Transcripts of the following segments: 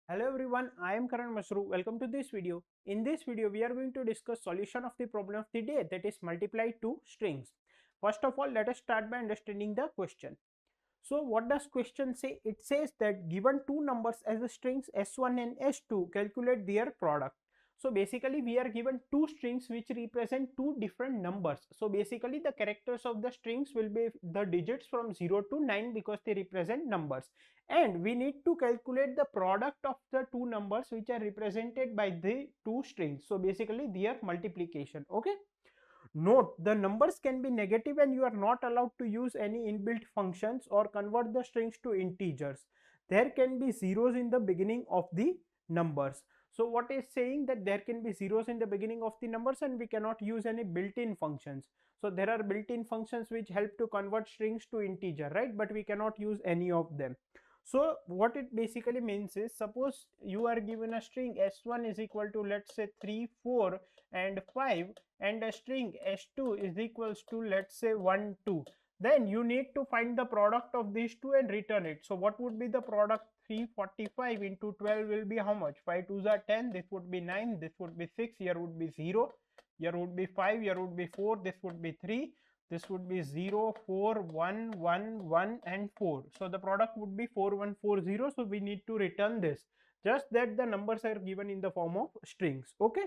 Hello everyone, I am Karan Masru. Welcome to this video. In this video, we are going to discuss solution of the problem of the day, that is multiply two strings. First of all, let us start by understanding the question. So what does question say? It says that given two numbers as the strings s1 and s2, calculate their product. So basically we are given two strings which represent two different numbers. So basically the characters of the strings will be the digits from 0 to 9 because they represent numbers, and we need to calculate the product of the two numbers which are represented by the two strings. So basically their multiplication. Okay, note the numbers can be negative and you are not allowed to use any inbuilt functions or convert the strings to integers. There can be zeros in the beginning of the numbers. So what is saying that there can be zeros in the beginning of the numbers and we cannot use any built-in functions. So there are built-in functions which help to convert strings to integer, right? But we cannot use any of them. So what it basically means is, suppose you are given a string s1 is equal to, let's say, 3, 4 and 5, and a string s2 is equals to, let's say, 1, 2. Then you need to find the product of these two and return it. So what would be the product? 345 into 12 will be how much? 5 2s are 10, this would be 9, this would be 6, here would be 0, here would be 5, here would be 4, this would be 3, this would be 0, 4, 1, 1, 1 and 4. So the product would be 4140. So we need to return this, just that the numbers are given in the form of strings. Okay,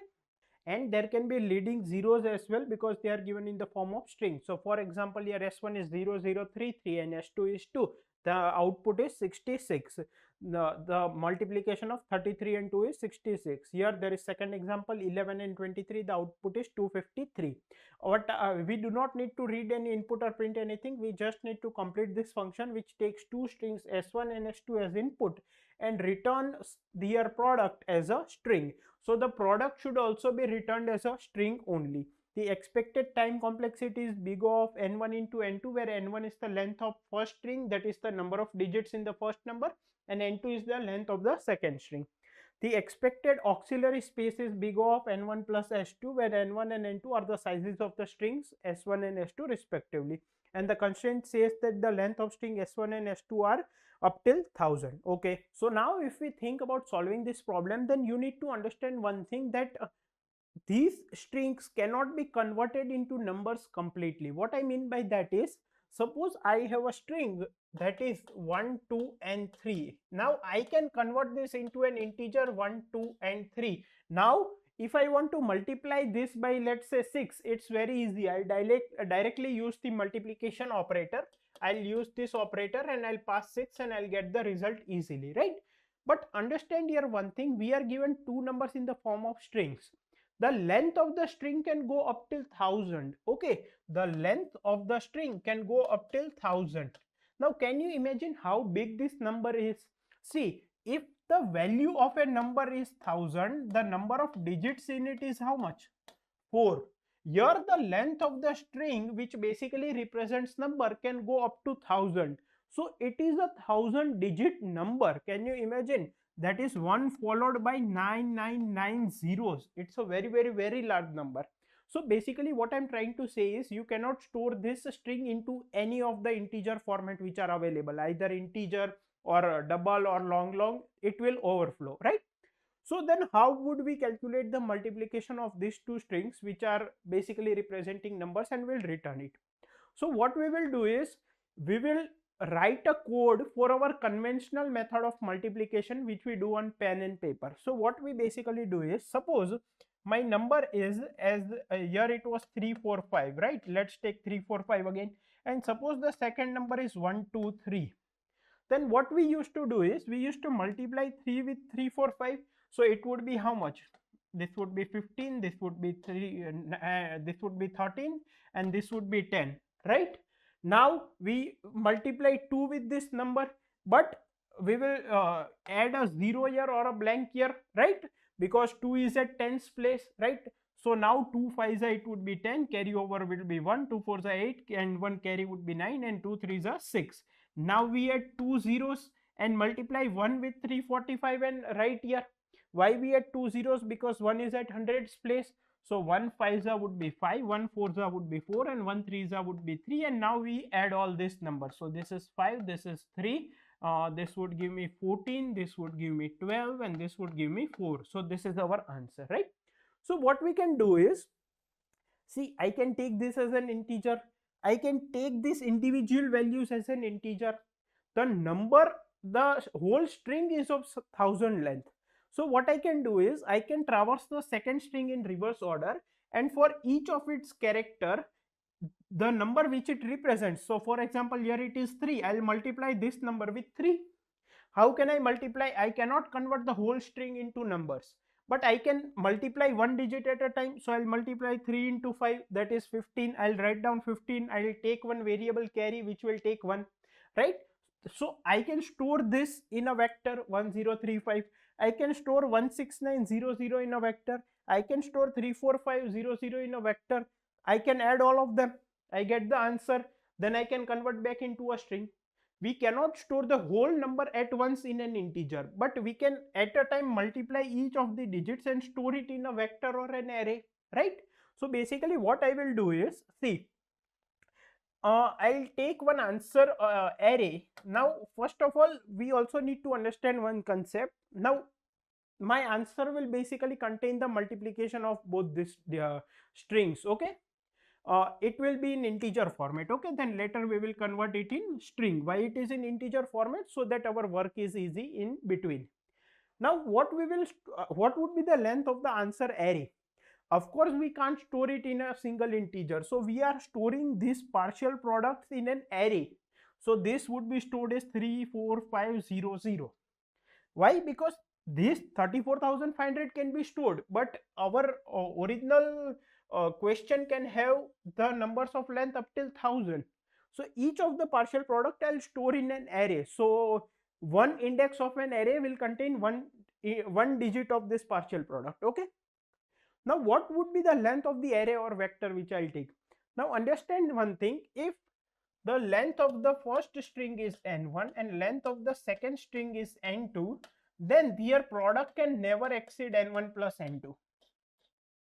and there can be leading zeros as well because they are given in the form of string. So for example, here s1 is 0033 and s2 is 2. The output is 66. The multiplication of 33 and 2 is 66. Here there is second example, 11 and 23, the output is 253. What we do not need to read any input or print anything, we just need to complete this function which takes two strings s1 and s2 as input and returns their product as a string. So the product should also be returned as a string only. The expected time complexity is big O of n1 into n2, where n1 is the length of first string, that is the number of digits in the first number, and n2 is the length of the second string. The expected auxiliary space is big O of n1 plus s2, where n1 and n2 are the sizes of the strings s1 and s2 respectively, and the constraint says that the length of string s1 and s2 are up till 1000. Okay, so now if we think about solving this problem, then you need to understand one thing, that these strings cannot be converted into numbers completely. What I mean by that is, suppose I have a string that is 1, 2 and 3. Now I can convert this into an integer 1, 2 and 3. Now if I want to multiply this by, let's say, 6, it's very easy. I'll directly use the multiplication operator. I'll use this operator and I'll pass 6 and I'll get the result easily, right? But understand here one thing, we are given two numbers in the form of strings. The length of the string can go up till 1000. Okay, the length of the string can go up till 1000. Now can you imagine how big this number is? See, if the value of a number is 1000, the number of digits in it is how much? 4. Here the length of the string, which basically represents number, can go up to 1000. So it is a 1000 digit number. Can you imagine? That is 1 followed by 999 zeros. It's a very large number. So basically what I'm trying to say is, you cannot store this string into any of the integer format which are available, either integer or double or long. It will overflow, right? So then how would we calculate the multiplication of these two strings which are basically representing numbers, and we'll return it? So what we will do is, we will write a code for our conventional method of multiplication which we do on pen and paper. So what we basically do is, suppose my number is, as here it was 345, right? Let's take 345 again, and suppose the second number is 123. Then what we used to do is, we used to multiply 3 with 345. So it would be how much? This would be 15, this would be 3, this would be 13, and this would be 10, right? Now we multiply 2 with this number, but we will add a 0 here or a blank here, right? Because 2 is at tens place, right? So now 2 5s it would be 10, carry over will be 1, 2 4s 8, and 1 carry would be 9, and 2 3s are 6. Now we add two zeros and multiply 1 with 345 and write here. Why we add two zeros? Because 1 is at hundreds place. So 1 5s would be 5, 1 4s would be 4, and 1 3s would be 3. And now we add all these numbers. So this is 5, this is 3, This would give me 14, this would give me 12, and this would give me 4. So this is our answer, right? So what we can do is, see, I can take this as an integer, I can take this individual values as an integer. The number, the whole string is of 1000 length. So what I can do is, I can traverse the second string in reverse order, and for each of its character, the number which it represents. So for example, here it is 3, I'll multiply this number with 3. How can I multiply? I cannot convert the whole string into numbers, but I can multiply one digit at a time. So I'll multiply 3 into 5, that is 15. I'll write down 15. I'll take one variable carry which will take 1, right? So I can store this in a vector 1035. I can store 16900 in a vector. I can store 34500 in a vector. I can add all of them. I get the answer. Then I can convert back into a string. We cannot store the whole number at once in an integer, but we can at a time multiply each of the digits and store it in a vector or an array, right? So basically what I will do is, see, I'll take one answer array. Now first of all, we also need to understand one concept. Now my answer will basically contain the multiplication of both these strings, okay? It will be in integer format, okay? Then later we will convert it in string. Why it is in integer format? So that our work is easy in between. Now what we will what would be the length of the answer array? Of course we can't store it in a single integer, so we are storing these partial products in an array. So this would be stored as 34500. Why? Because this 34,500 can be stored, but our original question can have the numbers of length up till 1000. So each of the partial product I'll store in an array. So one index of an array will contain one digit of this partial product, okay? Now what would be the length of the array or vector which I'll take? Now understand one thing, if the length of the first string is n1 and length of the second string is n2, then their product can never exceed n1 plus n2.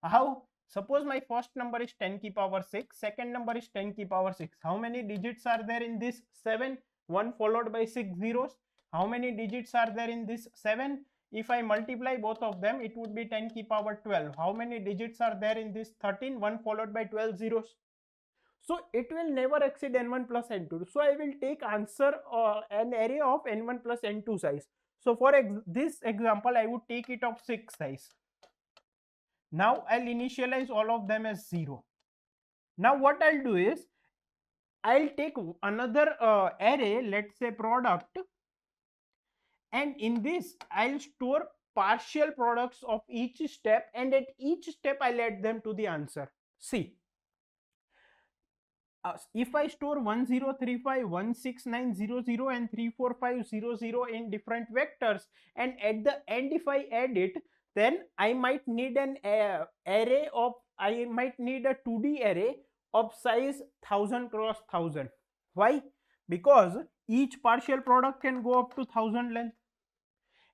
How? Suppose my first number is 10 ki power 6, second number is 10 ki power 6. How many digits are there in this? 7, 1 followed by 6 zeros. How many digits are there in this? 7. If I multiply both of them, it would be 10 ki power 12. How many digits are there in this? 13, 1 followed by 12 zeros. So it will never exceed n1 plus n2. So I will take answer an array of n1 plus n2 size. So for this example, I would take it of 6 size. Now I'll initialize all of them as 0. Now what I'll do is, I'll take another array, let's say product, and in this I'll store partial products of each step, and at each step I'll add them to the answer. See, if I store 1035, 16900 and 34500 in different vectors, and at the end if I add it, then I might need an array of, I might need a 2D array of size 1000 cross 1000. Why? Because each partial product can go up to 1000 length,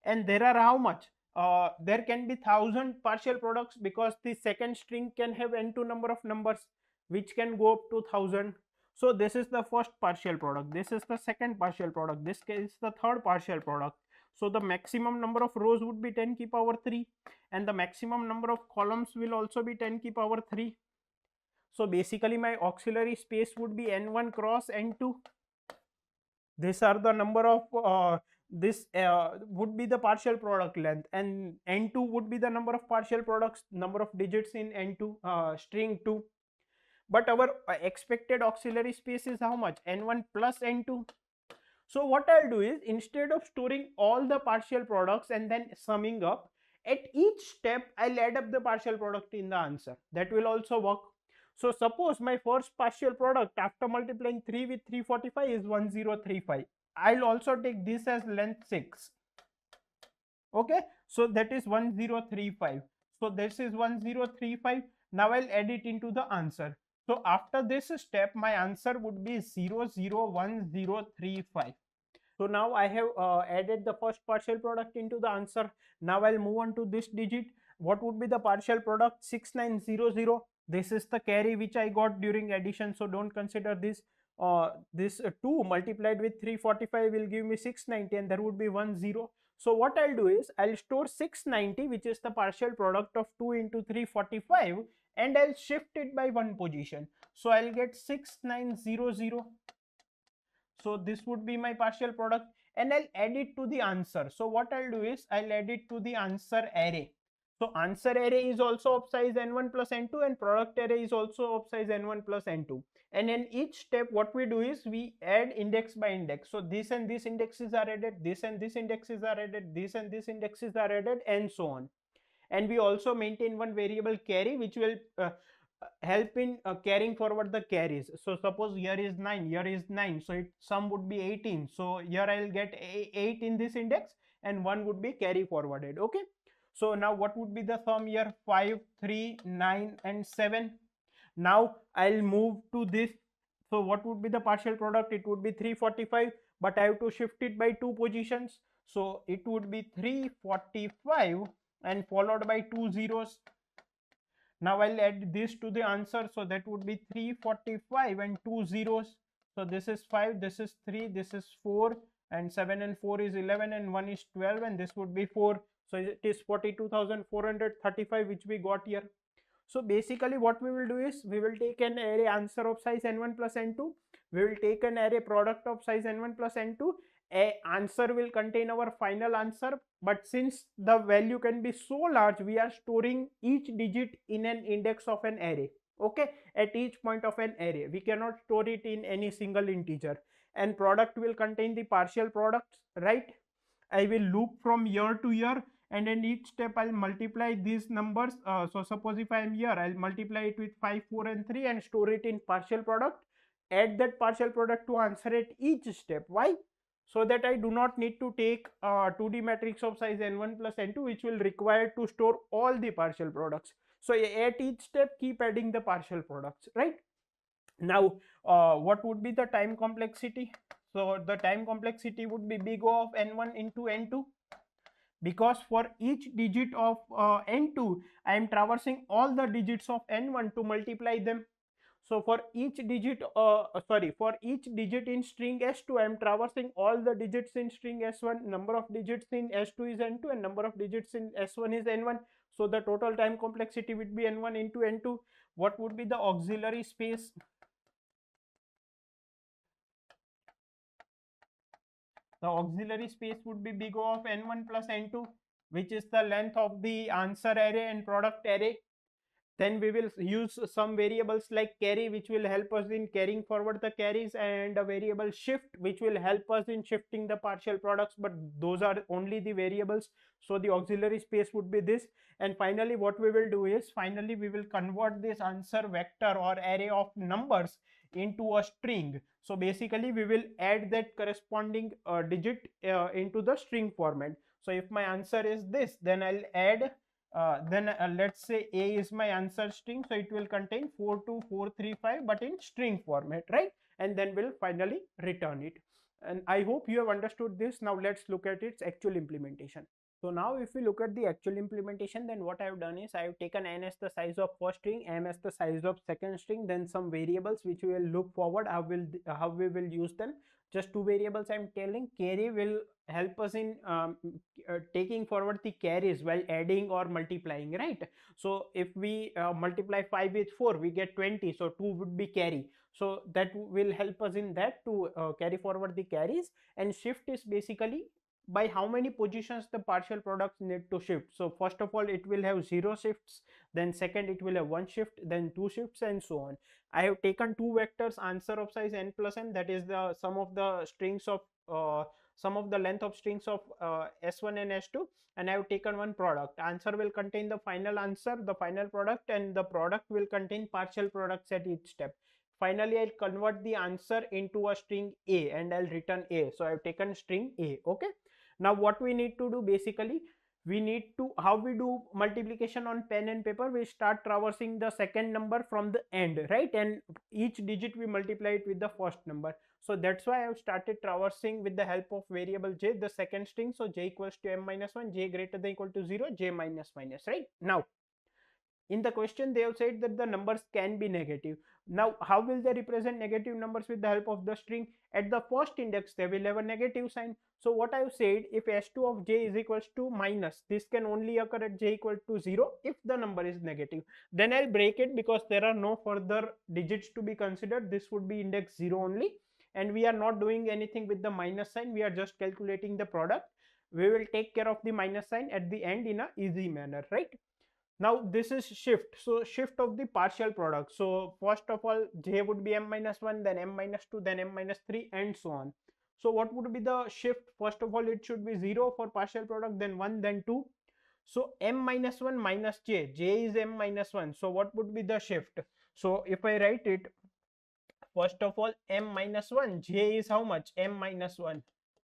and there are how much? There can be 1000 partial products, because the second string can have n2 number of numbers which can go up to 1000. So this is the first partial product, this is the second partial product, this is the third partial product. So the maximum number of rows would be 10 ki power 3, and the maximum number of columns will also be 10 ki power 3. So basically my auxiliary space would be n1 cross n2. These are the number of this would be the partial product length, and n2 would be the number of partial products, number of digits in n2 string 2. But our expected auxiliary space is how much? n1 plus n2. So what I'll do is, instead of storing all the partial products and then summing up, at each step I'll add up the partial product in the answer. That will also work. So suppose my first partial product after multiplying 3 with 345 is 1035. I'll also take this as length 6. Okay, so that is 1035. So this is 1035. Now I'll add it into the answer. So after this step, my answer would be 001035. So now I have added the first partial product into the answer. Now I'll move on to this digit. What would be the partial product? 6900. This is the carry which I got during addition, so don't consider this. this 2 multiplied with 345 will give me 690, and there would be 1 0. So what I'll do is I'll store 690, which is the partial product of 2 into 345, and I'll shift it by one position. So I'll get 6900. So this would be my partial product, and I'll add it to the answer. So what I'll do is I'll add it to the answer array. So answer array is also of size n1 plus n2, and product array is also of size n1 plus n2. And in each step, what we do is we add index by index. So this and this indexes are added, this and this indexes are added, this and this indexes are added, and so on. And we also maintain one variable carry, which will help in carrying forward the carries. So suppose here is 9, here is 9, so sum would be 18. So here I'll get 8 in this index, and 1 would be carry forwarded. Okay, so now what would be the sum here? 5, 3, 9 and 7. Now I'll move to this. So what would be the partial product? It would be 345, but I have to shift it by two positions. So it would be 345 and followed by 2 zeros. Now I'll add this to the answer. So that would be 345 and 2 zeros. So this is 5, this is 3, this is 4, and 7 and 4 is 11, and 1 is 12, and this would be 4. So it is 42,435 which we got here. So basically what we will do is we will take an array answer of size n1 plus n2. We will take an array product of size n1 plus n2. A answer will contain our final answer, but since the value can be so large, we are storing each digit in an index of an array. Okay, at each point of an array, we cannot store it in any single integer. And product will contain the partial products, right? I will loop from year to year, and in each step I'll multiply these numbers. So suppose if I am here, I'll multiply it with 5, 4 and 3 and store it in partial product. Add that partial product to answer at each step. Why? So that I do not need to take 2D matrix of size n1 plus n2, which will require to store all the partial products. So at each step, keep adding the partial products, right? Now, what would be the time complexity? So the time complexity would be big O of n1 into n2, because for each digit of n2, I am traversing all the digits of n1 to multiply them. So for each digit, for each digit in string s2, I am traversing all the digits in string s1. Number of digits in s2 is n2, and number of digits in s1 is n1. So the total time complexity would be n1 into n2. What would be the auxiliary space? The auxiliary space would be big O of n1 plus n2, which is the length of the answer array and product array. Then we will use some variables like carry, which will help us in carrying forward the carries, and a variable shift, which will help us in shifting the partial products, but those are only the variables. So the auxiliary space would be this. And finally what we will do is, finally we will convert this answer vector or array of numbers into a string. So basically we will add that corresponding digit into the string format. So if my answer is this, then I'll add let's say A is my answer string, so it will contain 42435, but in string format, right? And then we'll finally return it. And I hope you have understood this. Now let's look at its actual implementation. So now if we look at the actual implementation, then what I have done is I have taken n as the size of first string, m as the size of second string, then some variables which we will look forward how we will use them. Just two variables I am telling. Carry will help us in taking forward the carries while adding or multiplying, right? So if we multiply 5 with 4, we get 20, so 2 would be carry. So that will help us in that to carry forward the carries. And shift is basically by how many positions the partial products need to shift. So first of all, it will have 0 shifts, then second it will have 1 shift, then 2 shifts, and so on. I have taken two vectors, answer of size n plus m, that is the sum of the strings of sum of the length of strings of s1 and s2, and I have taken one product. Answer will contain the final answer, the final product, and the product will contain partial products at each step. Finally, I'll convert the answer into a string A and I'll return A. So I've taken string A. Okay. Now what we need to do, basically we need to, how we do multiplication on pen and paper, we start traversing the second number from the end, right? And each digit we multiply it with the first number. So that's why I have started traversing with the help of variable j, the second string. So j equals to m minus 1, j greater than equal to 0, j minus minus, right? Now In the question they have said that the numbers can be negative. Now how will they represent negative numbers with the help of the string? At the first index they will have a negative sign. So what I have said, if s2 of j is equals to minus, this can only occur at j equal to 0 if the number is negative. Then I'll break it because there are no further digits to be considered. This would be index 0 only, and we are not doing anything with the minus sign, we are just calculating the product. We will take care of the minus sign at the end in a easy manner, right? Now this is shift, so shift of the partial product. So first of all j would be m minus 1, then m minus 2, then m minus 3, and so on. So what would be the shift? First of all it should be 0 for partial product, then 1, then 2. So m minus 1 minus j, j is m minus 1, so what would be the shift? So if I write it, first of all m minus 1, j is how much? M minus 1,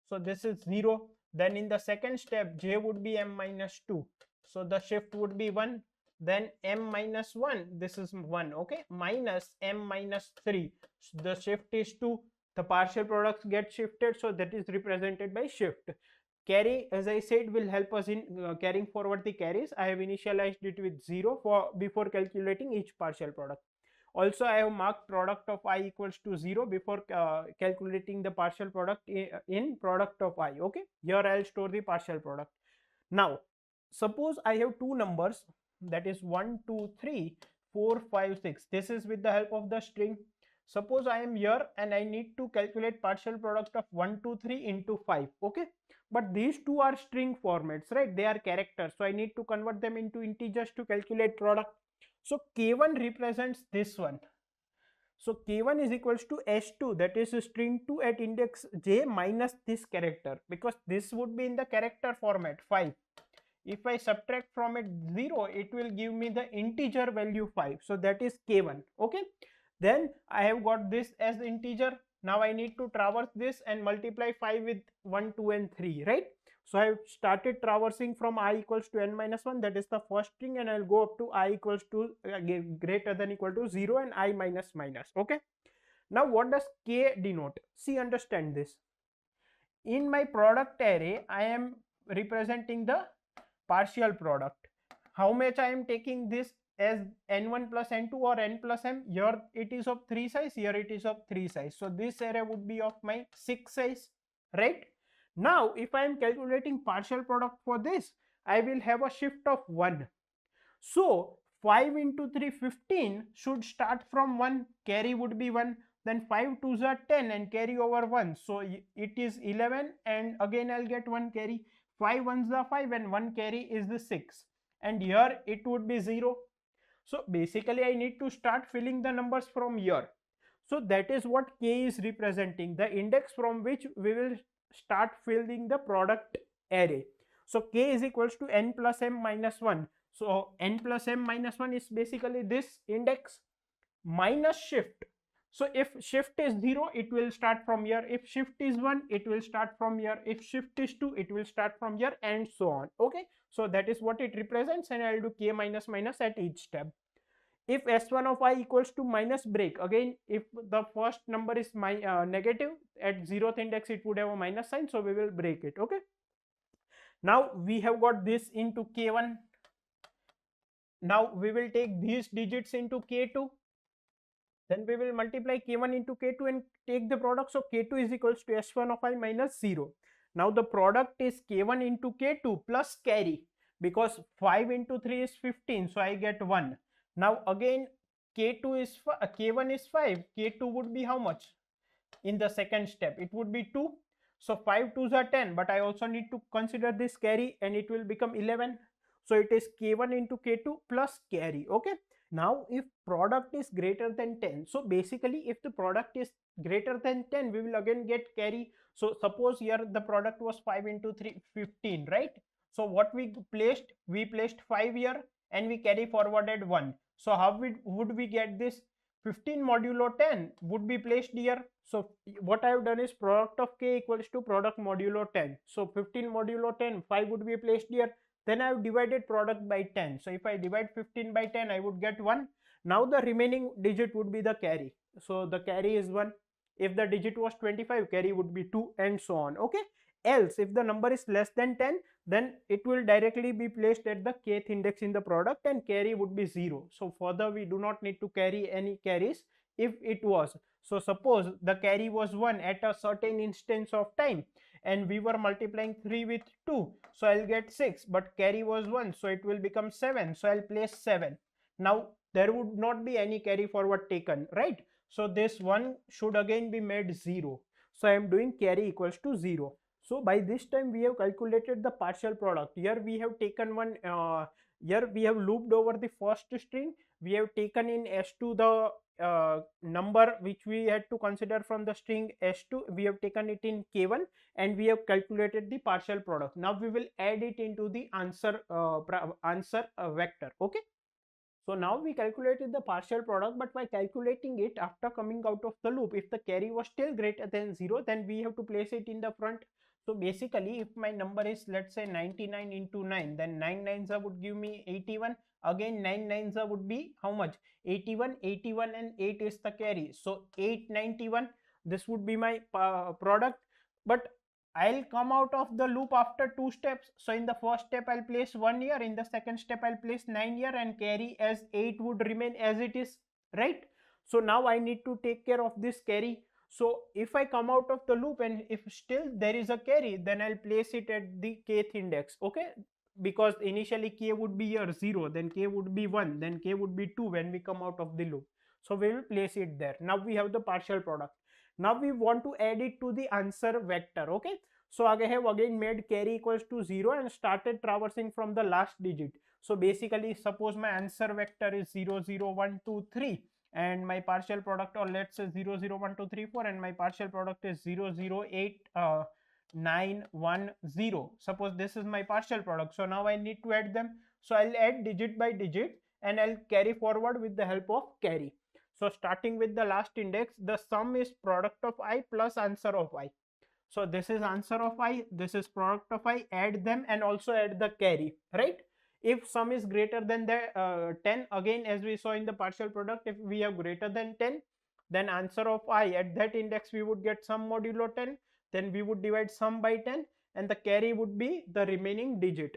so this is 0. Then in the second step j would be m minus 2, so the shift would be 1. Then m minus 1, this is 1, okay, minus m minus 3, so the shift is 2. The partial products get shifted, so that is represented by shift. Carry, as I said, will help us in carrying forward the carries. I have initialized it with 0 for before calculating each partial product. Also I have marked product of I equals to 0 before calculating the partial product in product of I. Okay, here I'll store the partial product. Now suppose I have two numbers, that is 1 2 3 4 5 6. This is with the help of the string. Suppose I am here and I need to calculate partial product of 1 2 3 into 5. Okay, but these two are string formats, right? They are characters, so I need to convert them into integers to calculate product. So k1 represents this one. So k1 is equals to s2, that is string 2 at index j minus this character, because this would be in the character format 5. If I subtract from it 0, it will give me the integer value 5. So that is k1. Okay, then I have got this as integer. Now I need to traverse this and multiply 5 with 1 2 and 3, right? So I have started traversing from I equals to n minus 1, that is the first string, and I'll go up to I equals to greater than equal to 0 and I minus minus. Okay, now what does k denote? See, understand this. In my product array I am representing the partial product. How much I am taking this as n1 plus n2 or n plus m? Here it is of 3 size, here it is of 3 size, so this array would be of my 6 size, right? Now if I am calculating partial product for this, I will have a shift of 1. So 5 into 3 15 should start from 1, carry would be 1, then 5 2s are 10 and carry over 1, so it is 11, and again I'll get 1 carry. 5 1s are 5 and 1 carry is the 6, and here it would be 0. So basically I need to start filling the numbers from here. So that is what k is representing, the index from which we will start filling the product array. So k is equals to n plus m minus 1. So n plus m minus 1 is basically this index minus shift. So if shift is 0, it will start from here. If shift is 1, it will start from here. If shift is 2, it will start from here, and so on. Okay, so that is what it represents, and I'll do k minus minus at each step. If s1 of I equals to minus break, again if the first number is negative, at 0th index it would have a minus sign, so we will break it. Okay, now we have got this into k1. Now we will take these digits into k2. Then we will multiply k1 into k2 and take the product. So k2 is equals to s1 of I minus 0. Now the product is k1 into k2 plus carry, because 5 into 3 is 15, so I get 1. Now again k1 is 5, k2 would be how much? In the second step it would be 2, so 5 2s are 10, but I also need to consider this carry, and it will become 11. So it is k1 into k2 plus carry. Okay, now if product is greater than 10, so basically if the product is greater than 10, we will again get carry. So suppose here the product was 5 into 3 15, right? So what we placed 5 here, and we carry forwarded 1. So how would we get this? 15 modulo 10 would be placed here. So what I have done is product of k equals to product modulo 10. So 15 modulo 10, 5 would be placed here. Then I have divided product by 10. So if I divide 15 by 10, I would get 1. Now the remaining digit would be the carry. So the carry is 1. If the digit was 25, carry would be 2, and so on. Okay, else if the number is less than 10, then it will directly be placed at the kth index in the product and carry would be 0. So further we do not need to carry any carries if it was. So suppose the carry was 1 at a certain instance of time and we were multiplying 3 with 2, so I'll get 6, but carry was 1, so it will become 7, so I'll place 7. Now there would not be any carry forward taken, right? So this 1 should again be made 0, so I am doing carry equals to 0. So by this time we have calculated the partial product. Here we have taken one, here we have looped over the first string, we have taken in S2 the number which we had to consider from the string S2, we have taken it in K1 and we have calculated the partial product. Now we will add it into the answer vector. Okay, so now we calculated the partial product, but by calculating it after coming out of the loop, if the carry was still greater than 0, then we have to place it in the front. So basically if my number is, let's say, 99 into 9, then 9 nines would give me 81. Again 9 nines would be how much? 81. 81 and 8 is the carry, so 891. This would be my product. But I'll come out of the loop after 2 steps. So in the first step I'll place 1 here, in the second step I'll place 9 here, and carry as 8 would remain as it is, right? So now I need to take care of this carry. So if I come out of the loop and if still there is a carry, then I'll place it at the kth index. Okay, because initially k would be here 0, then k would be 1, then k would be 2 when we come out of the loop. So we will place it there. Now we have the partial product. Now we want to add it to the answer vector. Okay, so I have again made carry equals to 0 and started traversing from the last digit. So basically suppose my answer vector is 0 0 1 2 3 and my partial product, or let's say 0 0 1 2 3 4, and my partial product is 0 0 8 9 1 0. Suppose this is my partial product. So now I need to add them. So I'll add digit by digit and I'll carry forward with the help of carry. So starting with the last index, the sum is product of I plus answer of I. So this is answer of I, this is product of I, add them and also add the carry, right? If sum is greater than the 10, again as we saw in the partial product, if we have greater than 10, then answer of I at that index we would get sum modulo 10, then we would divide sum by 10 and the carry would be the remaining digit.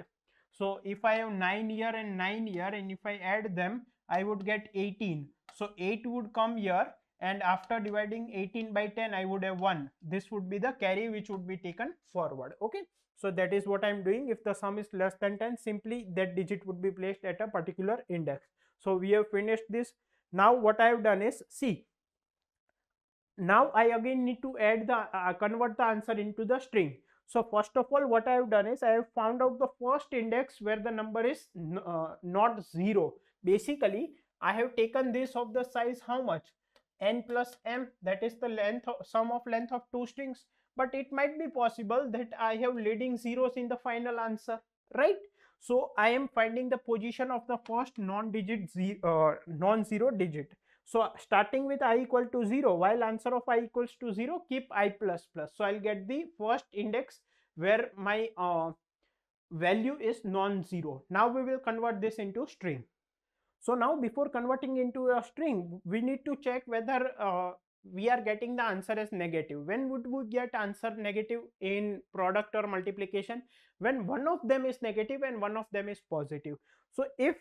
So if I have 9 here and 9 here, and if I add them, I would get 18. So 8 would come here, and after dividing 18 by 10 I would have 1. This would be the carry which would be taken forward. Okay, so that is what I am doing. If the sum is less than 10, simply that digit would be placed at a particular index. So we have finished this. Now what I have done is, see, now I again need to add the convert the answer into the string. So first of all what I have done is I have found out the first index where the number is not 0. Basically I have taken this of the size how much? N plus m, that is the length of, sum of length of two strings. But it might be possible that I have leading zeros in the final answer, right? So I am finding the position of the first non-zero digit. So starting with I equal to 0, while answer of I equals to 0, keep I plus plus. So I'll get the first index where my value is non-zero. Now we will convert this into string. So now before converting into a string, we need to check whether we are getting the answer as negative. When would we get answer negative in product or multiplication? When one of them is negative and one of them is positive. So if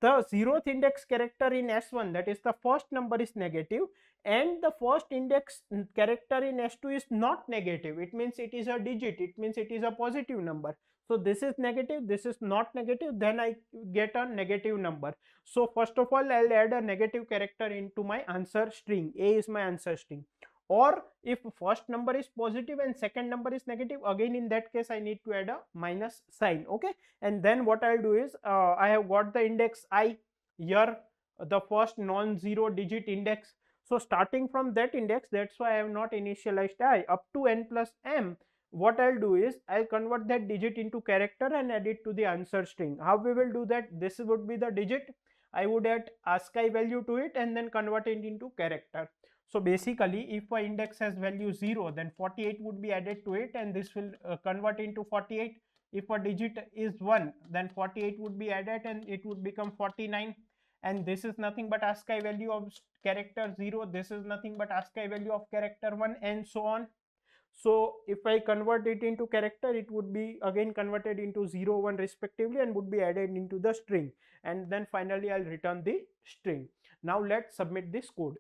the 0th index character in S1, that is the first number, is negative and the first index character in S2 is not negative, it means it is a digit, it means it is a positive number. So this is negative, this is not negative, then I get a negative number. So first of all I'll add a negative character into my answer string. A is my answer string. Or if first number is positive and second number is negative, again in that case I need to add a minus sign. Okay, and then what I'll do is I have got the index I here, the first non-zero digit index. So starting from that index, that's why I have not initialized I, up to n plus m, what I'll do is I'll convert that digit into character and add it to the answer string. How we will do that? This would be the digit, I would add ASCII value to it and then convert it into character. So basically if my index has value 0, then 48 would be added to it and this will convert into 48. If a digit is 1, then 48 would be added and it would become 49. And this is nothing but ASCII value of character 0, this is nothing but ASCII value of character 1, and so on. So if I convert it into character, it would be again converted into 0, 1 respectively and would be added into the string, and then finally I'll return the string. Now let's submit this code.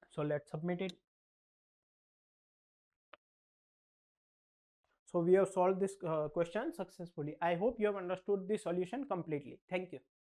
So let's submit it. So we have solved this question successfully. I hope you have understood the solution completely. Thank you.